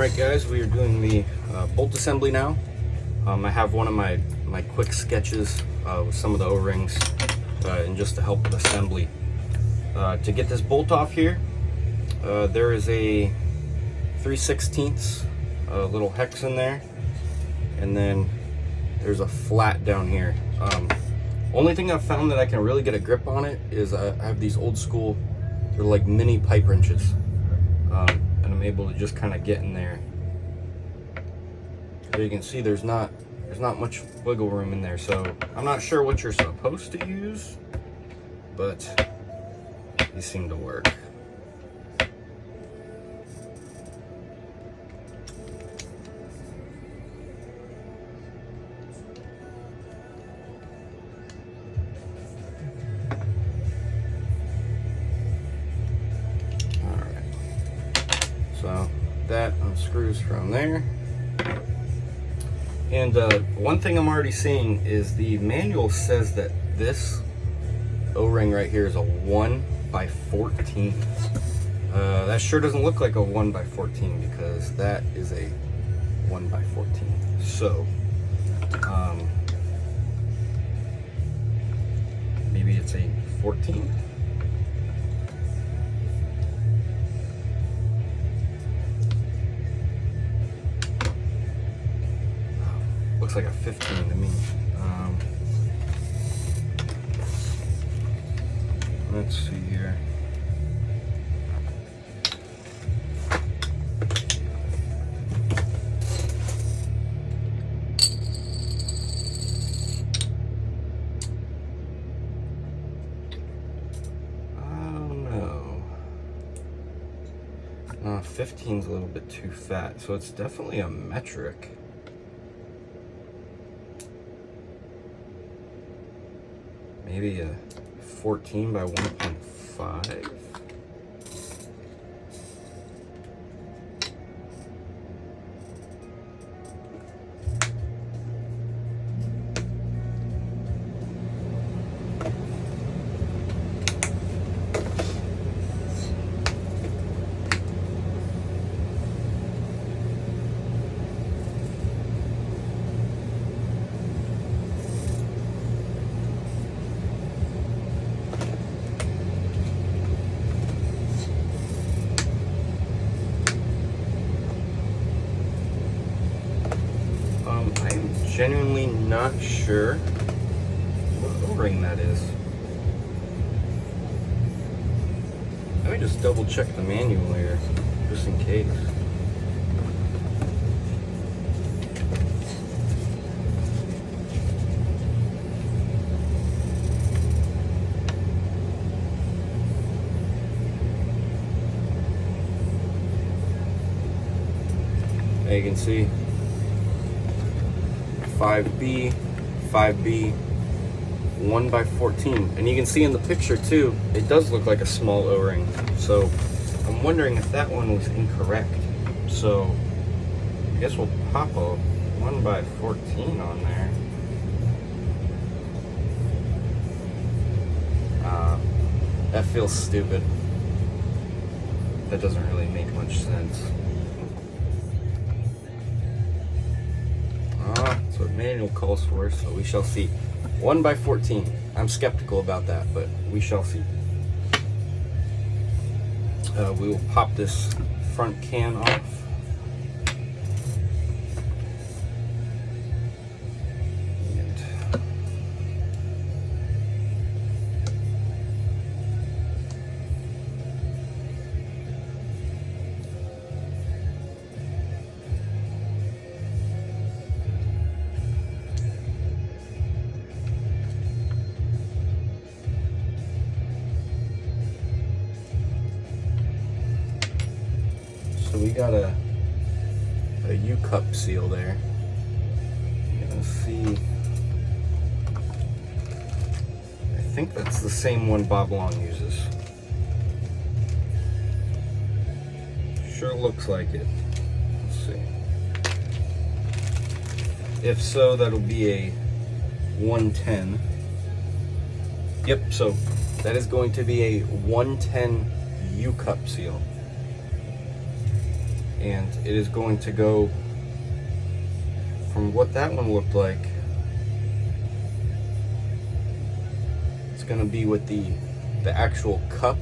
Alright guys, we are doing the bolt assembly now. I have one of my quick sketches with some of the O-rings and just to help with assembly. To get this bolt off here, there is a 3/16 little hex in there, and then there's a flat down here. Only thing I've found that I can really get a grip on it is I have these old school, they're like mini pipe wrenches. And I'm able to just kind of get in there. As you can see, there's not much wiggle room in there, so I'm not sure what you're supposed to use, but these seem to work. So that unscrews from there. And one thing I'm already seeing is the manual says that this O-ring right here is a 1x14. That sure doesn't look like a 1x14 because that is a 1x14. So maybe it's a 14. Looks like a 15 to me. Let's see here. Oh no. 15's a little bit too fat, so it's definitely a metric. Maybe a 14 by 1.5. I'm genuinely not sure what O-ring that is. Let me just double check the manual here, just in case. There you can see 5B, 5B, 1x14. And you can see in the picture too, it does look like a small O-ring. So I'm wondering if that one was incorrect. So I guess we'll pop a 1x14 on there. That feels stupid. That doesn't really make much sense. That's what manual calls for, so we shall see. 1x14. I'm skeptical about that, but we shall see. We will pop this front can off. So we got a U-cup seal there. You're gonna see, I think that's the same one Bob Long uses. Sure looks like it. Let's see. If so, that'll be a 110. Yep, so that is going to be a 110 U-cup seal. and it is going to go from what that one looked like. It's going to be with the actual cup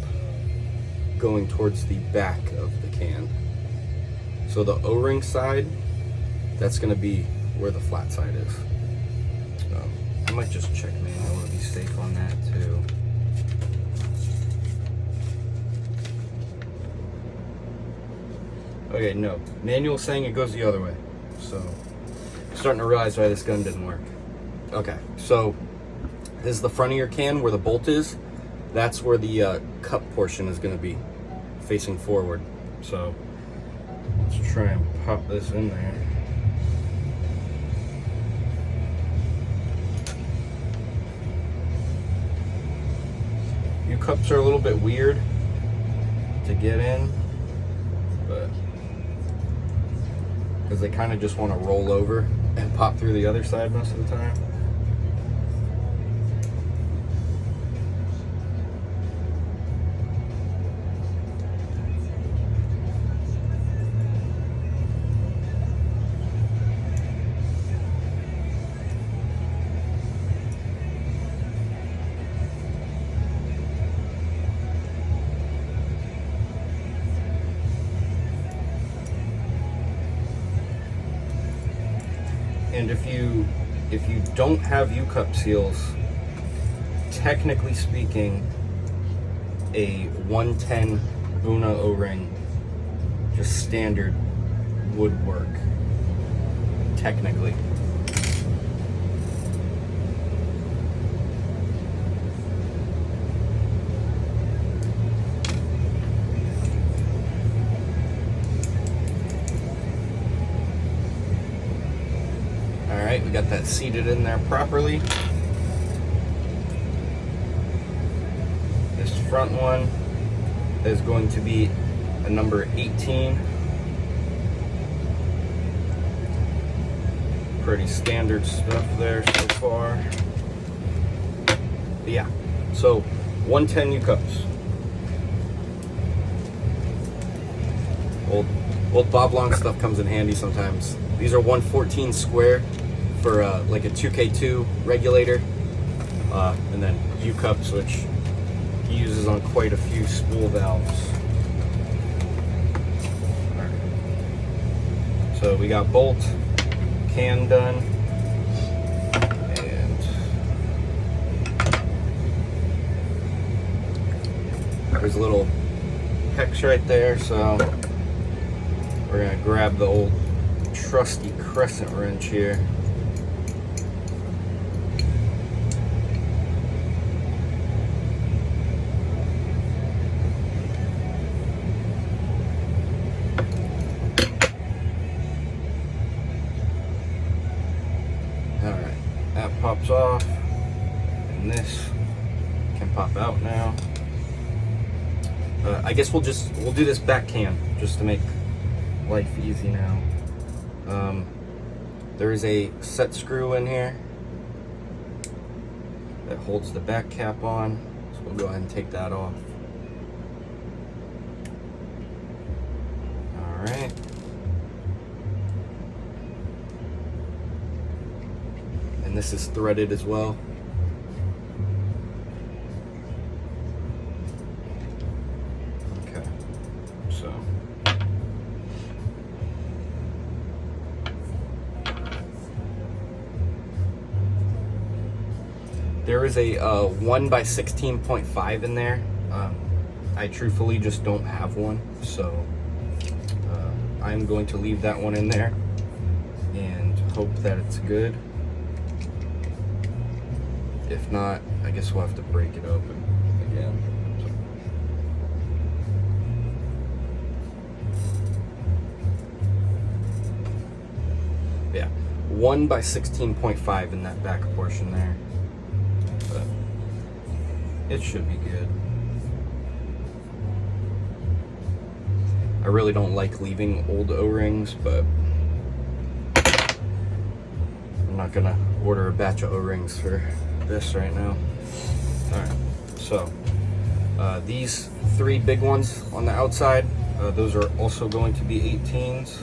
going towards the back of the can. So the O-ring side, that's going to be where the flat side is. I might just check manual to be safe on that too. Okay, no. Manual's saying it goes the other way. So, I'm starting to realize why this gun didn't work. Okay, so this is the front of your can where the bolt is. That's where the cup portion is going to be, facing forward. So, let's try and pop this in there. Cups are a little bit weird to get in, but because they kind of just want to roll over and pop through the other side most of the time. And if you don't have U-cup seals, technically speaking, a 110 Buna O-ring, just standard, would work. Technically. Alright, we got that seated in there properly. This front one is going to be a number 18. Pretty standard stuff there so far. But yeah, so 110 U-cups. Old Bob Long stuff comes in handy sometimes. These are 114 square for like a 2K2 regulator, and then U-cups, which he uses on quite a few spool valves. All right. So we got bolt, can done, and there's a little hex right there, so we're gonna grab the old trusty crescent wrench here. Alright, that pops off, and this can pop out now. I guess we'll do this back can just to make life easy now. There is a set screw in here that holds the back cap on, so we'll go ahead and take that off. Alright. And this is threaded as well. Okay, so there is a 1x16.5 in there. I truthfully just don't have one, so I'm going to leave that one in there and hope that it's good. If not, I guess we'll have to break it open again. Yeah, 1x16.5 in that back portion there. But it should be good. I really don't like leaving old O-rings, but I'm not gonna order a batch of O-rings for this right now. Alright, so these three big ones on the outside, Those are also going to be 18s.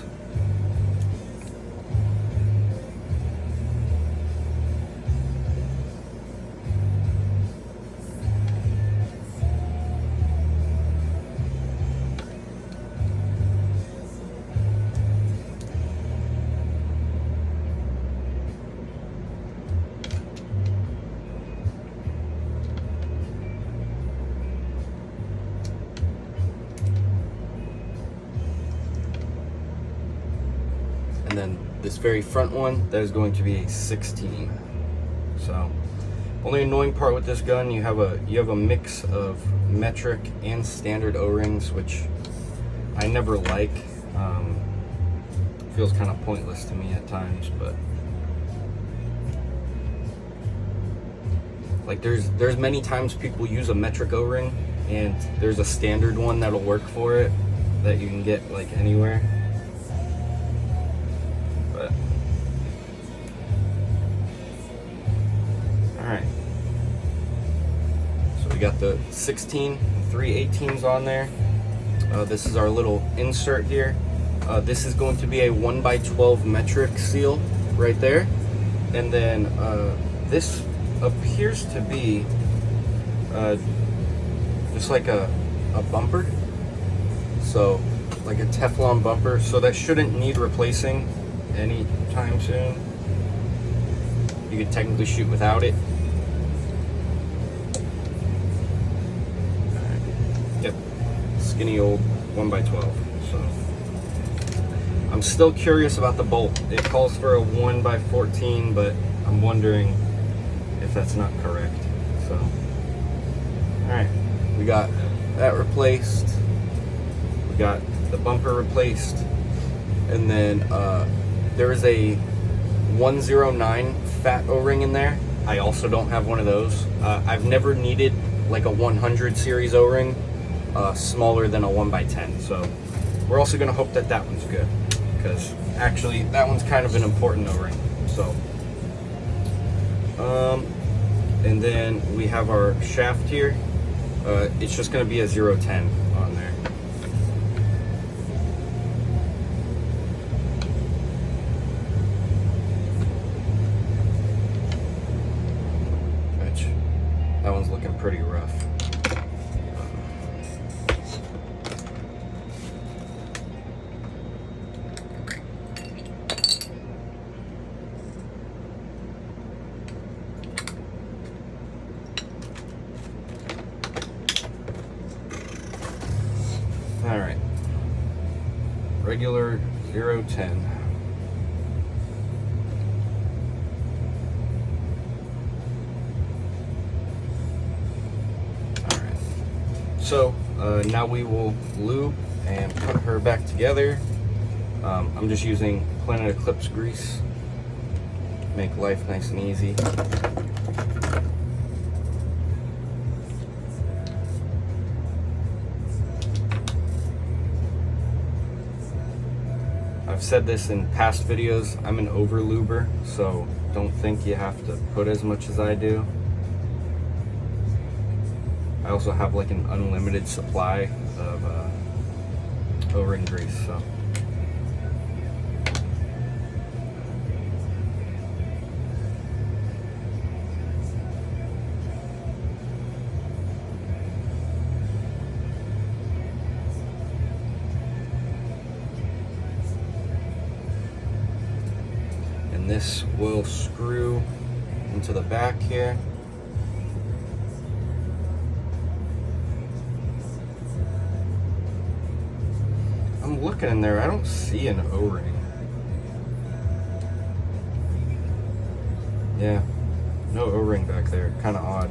And then this very front one, that is going to be a 16. So, only annoying part with this gun, you have a mix of metric and standard O-rings, which I never like. Feels kind of pointless to me at times, but like there's many times people use a metric O-ring, and there's a standard one that'll work for it that you can get like anywhere. But all right, so we got the 16 and 3 18s on there. This is our little insert here. This is going to be a 1x12 metric seal right there, and then this appears to be just like a bumper, so like a Teflon bumper, so that shouldn't need replacing anytime soon. You could technically shoot without it. All right. Yep, skinny old 1x12. So I'm still curious about the bolt. It calls for a 1x14, but I'm wondering if that's not correct. So, all right, we got that replaced. We got the bumper replaced, and then there is a 109 fat O-ring in there. I also don't have one of those. I've never needed like a 100 series O-ring smaller than a 1x10. So we're also gonna hope that that one's good, because actually that one's kind of an important O-ring. So and then we have our shaft here. It's just going to be a 010 on there. Which, that one's looking pretty rough. All right, regular 010. All right, so now we will lube and put her back together. I'm just using Planet Eclipse grease, make life nice and easy. I've said this in past videos, I'm an over luber, so don't think you have to put as much as I do. I also have like an unlimited supply of O-ring grease, so. This will screw into the back here. I'm looking in there, I don't see an O-ring. Yeah, no O-ring back there, kind of odd.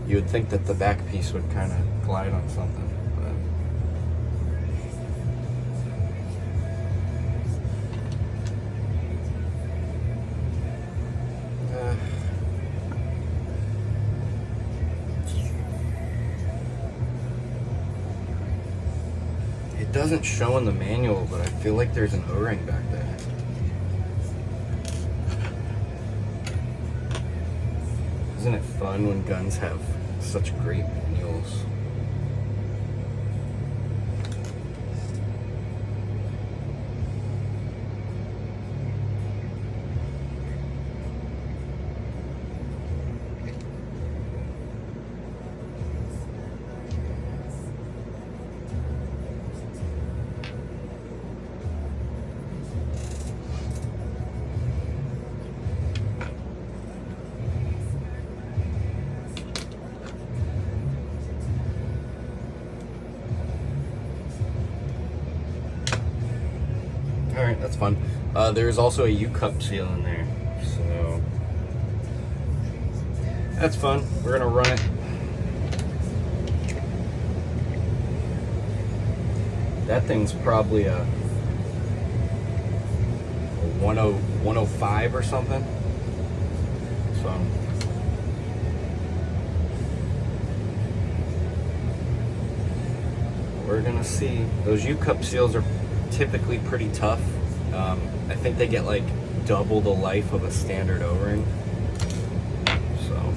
You would think that the back piece would kind of glide on something. It doesn't show in the manual, but I feel like there's an O-ring back there. Isn't it fun when guns have such great manuals? All right, that's fun. There's also a U-cup seal in there, so that's fun. We're gonna run it. That thing's probably a 105 or something. So we're gonna see. Those U-cup seals are typically pretty tough. I think they get like double the life of a standard O-ring. So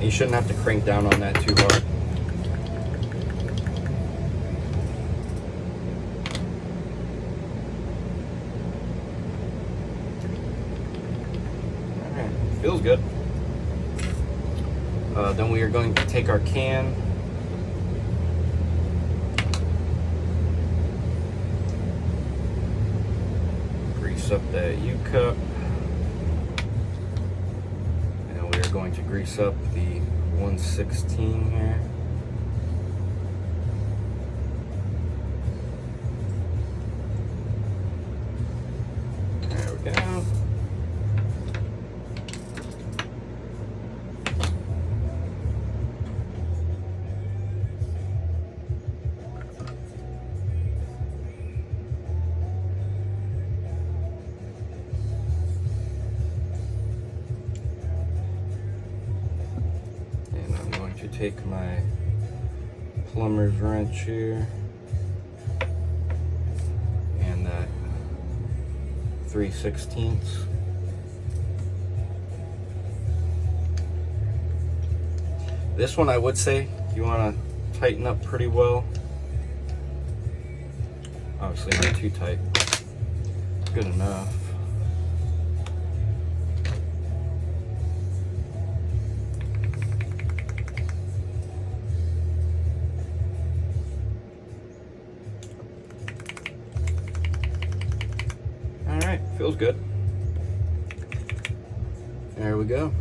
you shouldn't have to crank down on that too hard. Alright, feels good. Then we are going to take our can, grease up that U-cup. Going to grease up the 116 here. There we go. Take my plumber's wrench here and that 3/16. This one I would say you want to tighten up pretty well. Obviously not too tight. Good enough. Feels good. There we go.